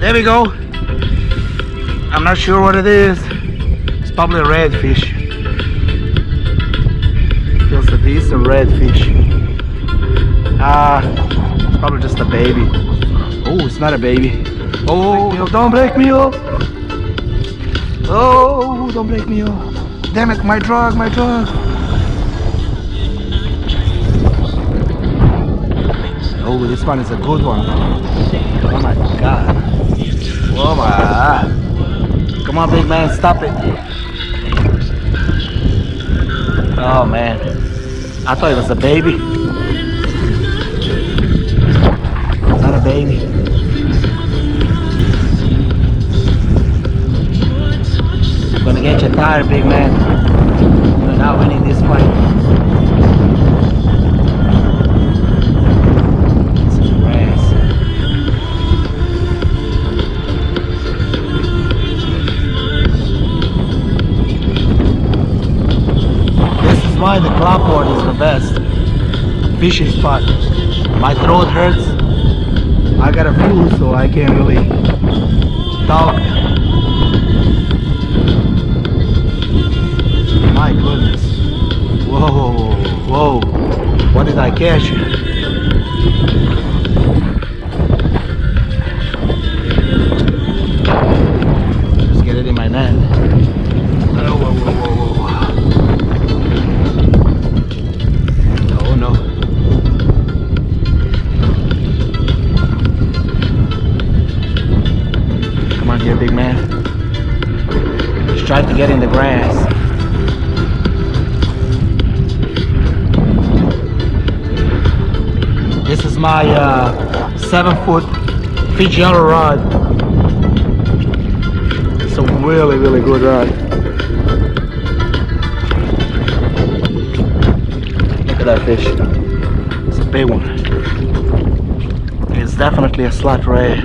There we go. I'm not sure what it is. It's probably a redfish. Feels a decent redfish. It's probably just a baby. Oh, it's not a baby. Oh, don't break me up. Oh, don't break me up. Damn it, my drug. Oh, this one is a good one. Oh my god. Oh my. Come on, big man, stop it. Oh man. I thought it was a baby. Not a baby. I'm gonna get you tired, big man. You're not winning this fight. Why the Clapboard is the best fishing spot. My throat hurts. I got a flu, so I can't really talk. My goodness. Whoa. What did I catch? Just get it in my net. Whoa. Here, big man. Just try to get in the grass. This is my 7-foot Fijiano rod. It's a really good rod. Look at that fish. It's a big one. It's definitely a slat ray.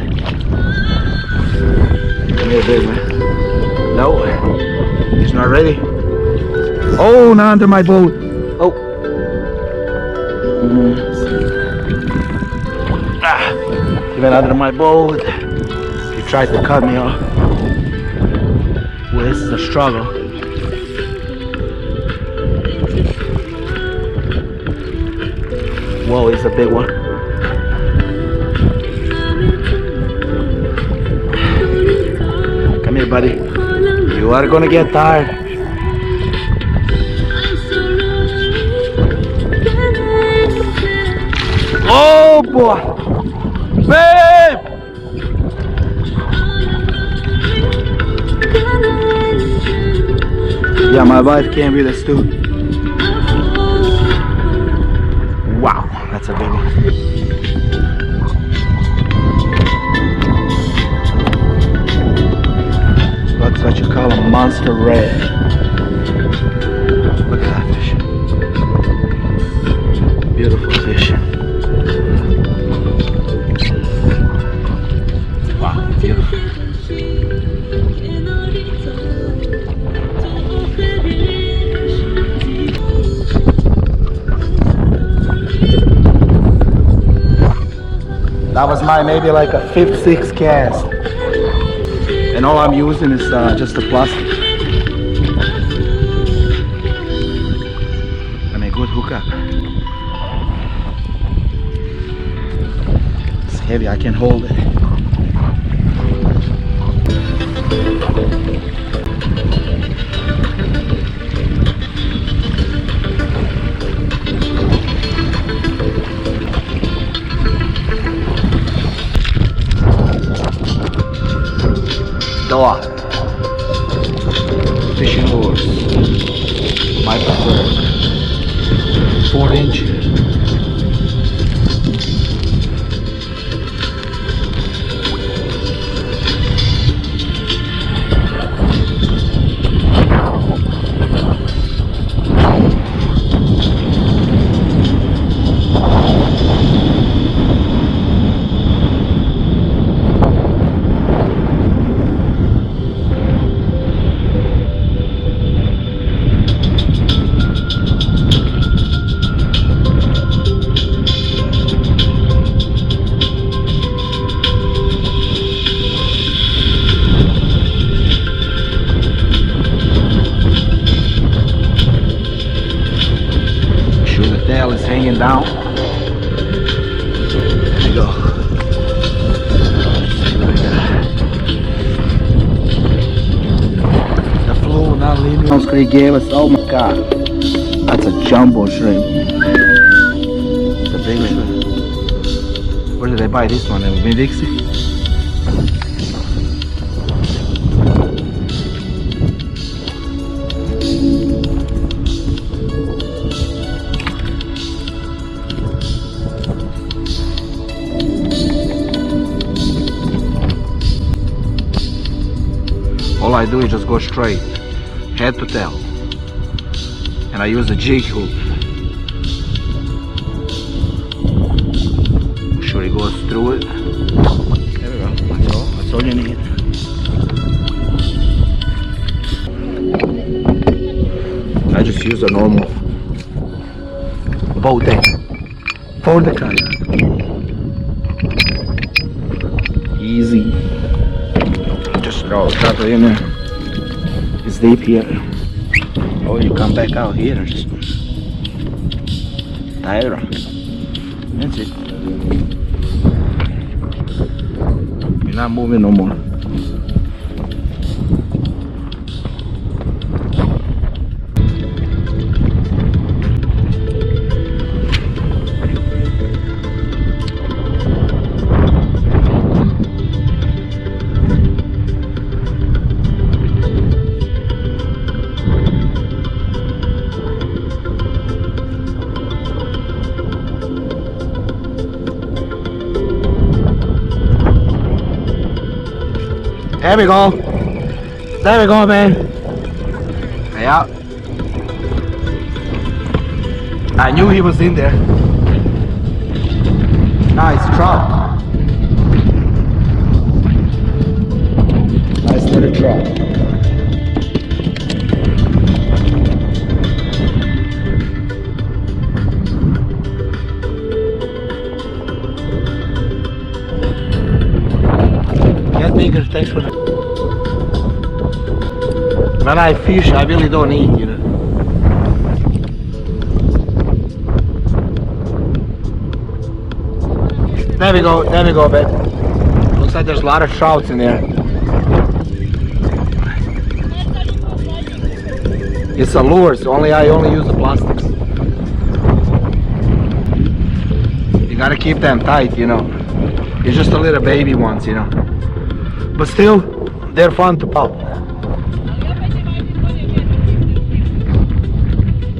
Come here, big man. No, he's not ready. Oh, not under my boat. Oh. Even under my boat. He tried to cut me off. Well, this is a struggle. Whoa, it's a big one. Come here, buddy. You are gonna get tired. Oh boy! Babe! Yeah, my wife can't be this too. Wow, that's a big one. That's what you call a monster red. Look at that fish. Beautiful fish. Wow, beautiful. That was my maybe like a 5th, 6th cast. And all I'm using is just the plastic. And a good hookup. It's heavy, I can hold it. Door. Fishing lures. My preferred. 4-inch. go. The flow not linear. He gave us, oh my god. That's a jumbo shrimp. It's a big shrimp. Where did I buy this one? In Mid-Dixie? All I do is just go straight, head to tail, and I use a jig hook. Make sure it goes through it. There we go. That's all. That's all you need. I just use a normal boat tank for the kayak. Easy. Just throw it in there. It's deep here. Oh, you come back out here and just tie it around. That's it. You're not moving no more. There we go. There we go, man. Yeah. I knew he was in there. Nice trout. Nice little trout. Get bigger, thanks for that. When I fish, I really don't eat, you know. There we go, babe. Looks like there's a lot of trouts in there. It's a lure, so I only use the plastics. You gotta keep them tight, you know. It's just a little baby ones, you know. But still, they're fun to pop.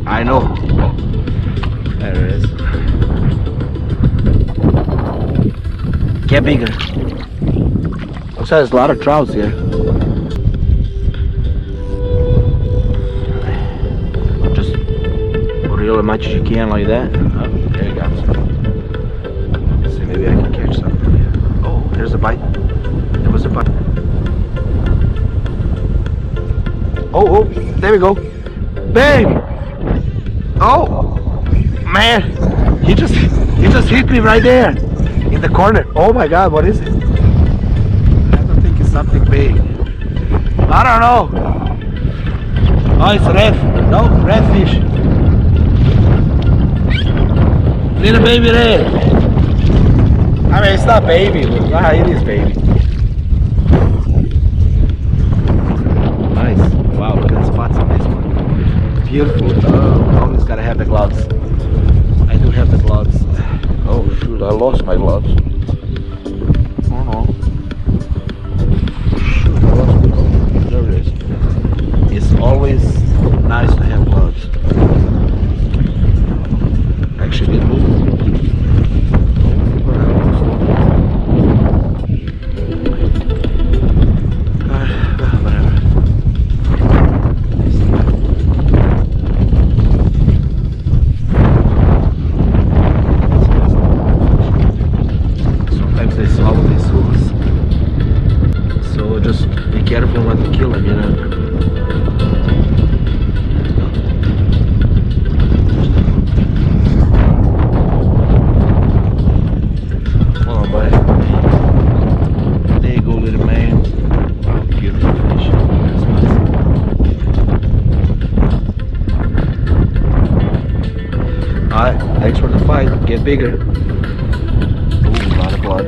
I know. There it is. Get bigger. Looks like there's a lot of trouts here. Just reel as much as you can like that. Oh, there you go. Let's see, maybe I can catch something. Oh, there's a bite. There was a bite. Oh, there we go. Bang! Oh, man, he just hit me right there in the corner. Oh my God, what is it? I don't think it's something big. I don't know. Oh, it's red. No, red fish. Little baby red. I mean, it's not baby. It is baby. Nice. Wow, look at the spots on this one. Beautiful. Always gotta have the gloves. I do have the gloves. Oh shoot, I lost my gloves. Oh no. Shoot, I lost my gloves. There it is. It's always nice to have gloves. Actually, it moves. Careful not to kill him, you know. Come on, buddy. There you go, little man. Oh, beautiful fish. That's nice. Alright, thanks for the fight. Get bigger. Ooh, a lot of blood.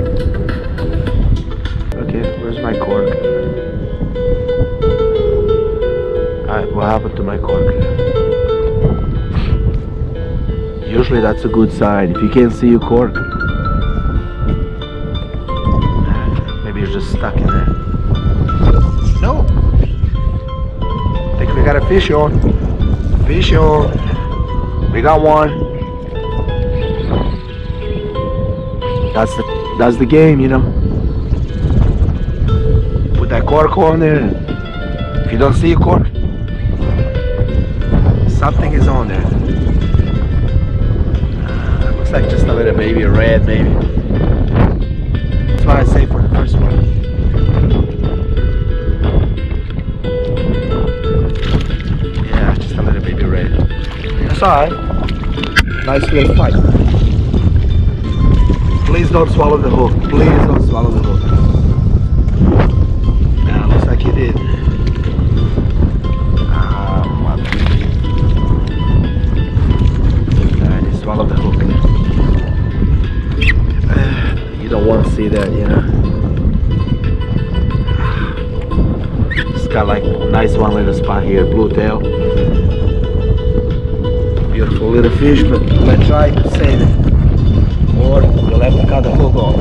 Okay, where's my cork? Alright, what happened to my cork? Usually that's a good sign. If you can't see your cork, maybe you're just stuck in there. No. I think we got a fish on. Fish on. We got one. That's the game, you know. Put that cork on there. If you don't see a cork, something is on there. Looks like just a little baby red, maybe. That's what I say for the first one. Yeah, just a little baby red. That's alright. Nice little fight. Please don't swallow the hook. Please don't swallow the hook. Nah, looks like you did. Alright, you swallowed the hook. You don't want to see that, you know. It's got like a nice one little spot here, blue tail. Beautiful little fish, but let's try to save it. Or you'll have to cut the hook off.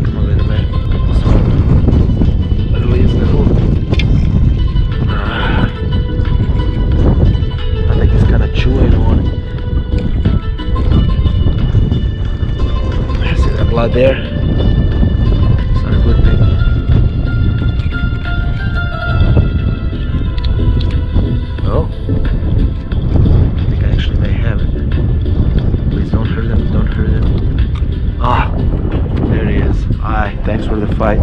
Come on, little man. Release the hook. I think he's kind of chewing on it. See that blood there? It's not a good thing. Oh, I think I actually may have it. Please don't hurt him, don't hurt him. Ah, there he is. Alright, thanks for the fight.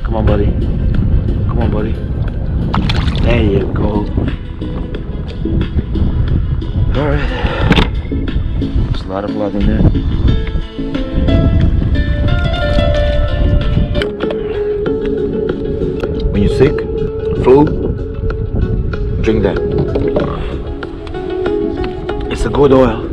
Come on, buddy. Come on, buddy. There you go. Alright. There's a lot of blood in there. When you're sick, flu, drink that. It's a good oil.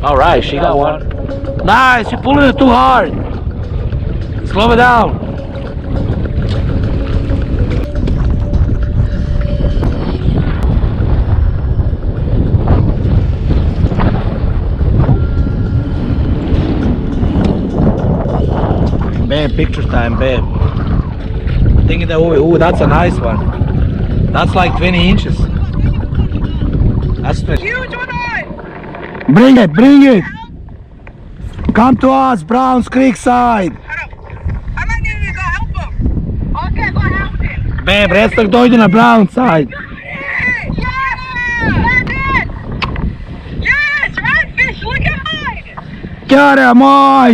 Alright, she got one. Nice, you're pulling it too hard. Slow it down. Babe, picture time, babe. I'm thinking that, oh, that's a nice one. That's like 20 inches. That's 20. Huge one. Bring it, bring it. Come to us, Browns Creek side. I'm not going to go help him. Okay, go help him. Babe, rest of doing on the brown side. Yes! Yes, redfish, look at mine. Get him, boy.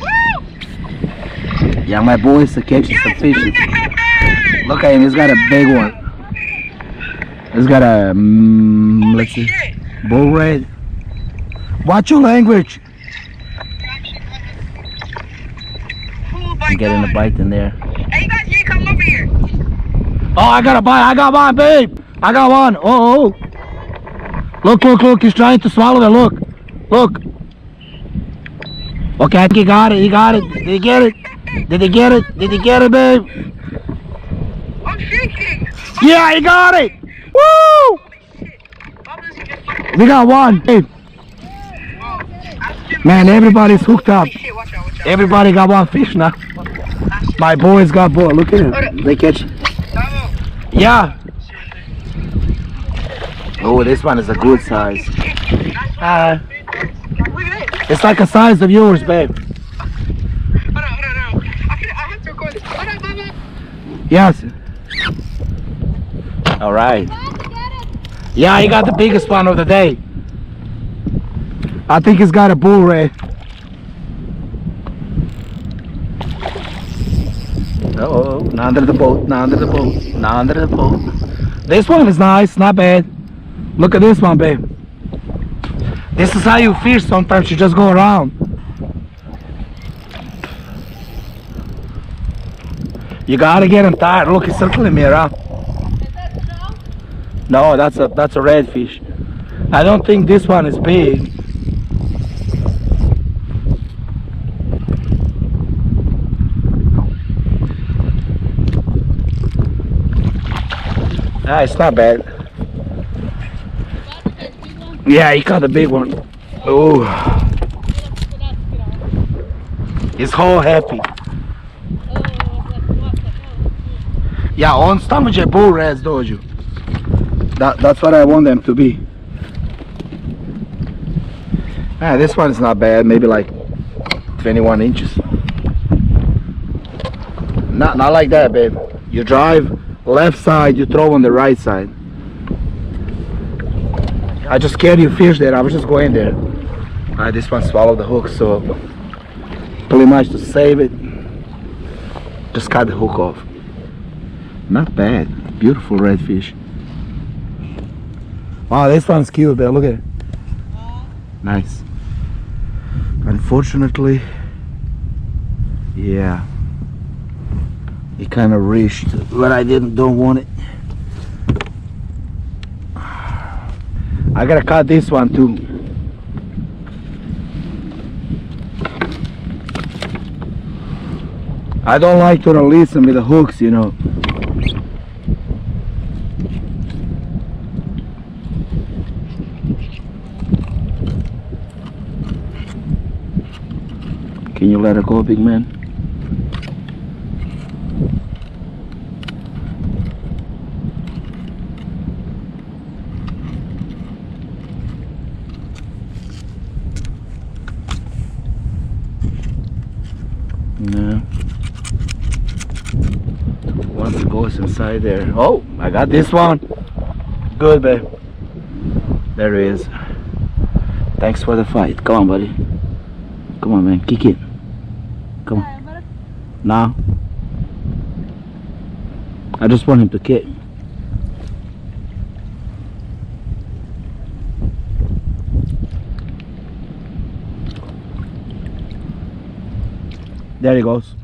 Woo! Yeah, my boys are catching some fishes. Look at him, he's got a big one. He's got a, let's see, bull red. Watch your language. I'm getting a bite in there. Hey, you guys need to come over here. Oh, I got a bite. I got one, babe. I got one. Oh. Look, look, look. He's trying to swallow it. Look. Look. Okay, I think he got it. He got it. Did he get it? Did he get it? Did he get it, babe? I'm shaking. Yeah, he got it. Woo! We got one, babe. Man, everybody's hooked up. Everybody got one fish now. My boys got both. Look at him. They catch. Yeah. Oh, this one is a good size. It's like a size of yours, babe. Yes. All right. Yeah, he got the biggest one of the day. I think he's got a bull red. Oh, not under the boat, not under the boat, not under the boat. This one is nice, not bad. Look at this one, babe. This is how you fish sometimes, you just go around. You gotta get him tired. Look, he's circling me around. Is that trout? No, that's a redfish. I don't think this one is big. Ah, it's not bad. Yeah, he caught the big one. Oh, he's all happy. Yeah, on stomach é bull reds, dojo. That's what I want them to be. Ah, this one is not bad. Maybe like 21 inches. Not like that, babe. You drive left side, you throw on the right side. I just scared you fish there. I was just going there. Alright, this one swallowed the hook, so pretty much to save it, just cut the hook off. Not bad. Beautiful redfish. Wow, this one's cute, babe. Look at it. Nice. Unfortunately, yeah, it kind of reached, but I don't want it. I gotta cut this one too. I don't like to release them with the hooks, you know. Can you let her go, big man? No. Once it goes inside there. Oh, I got this one. Good, babe. There he is. Thanks for the fight. Come on, buddy. Come on, man. Kick it. Come on. Now. I just want him to kick. There he goes.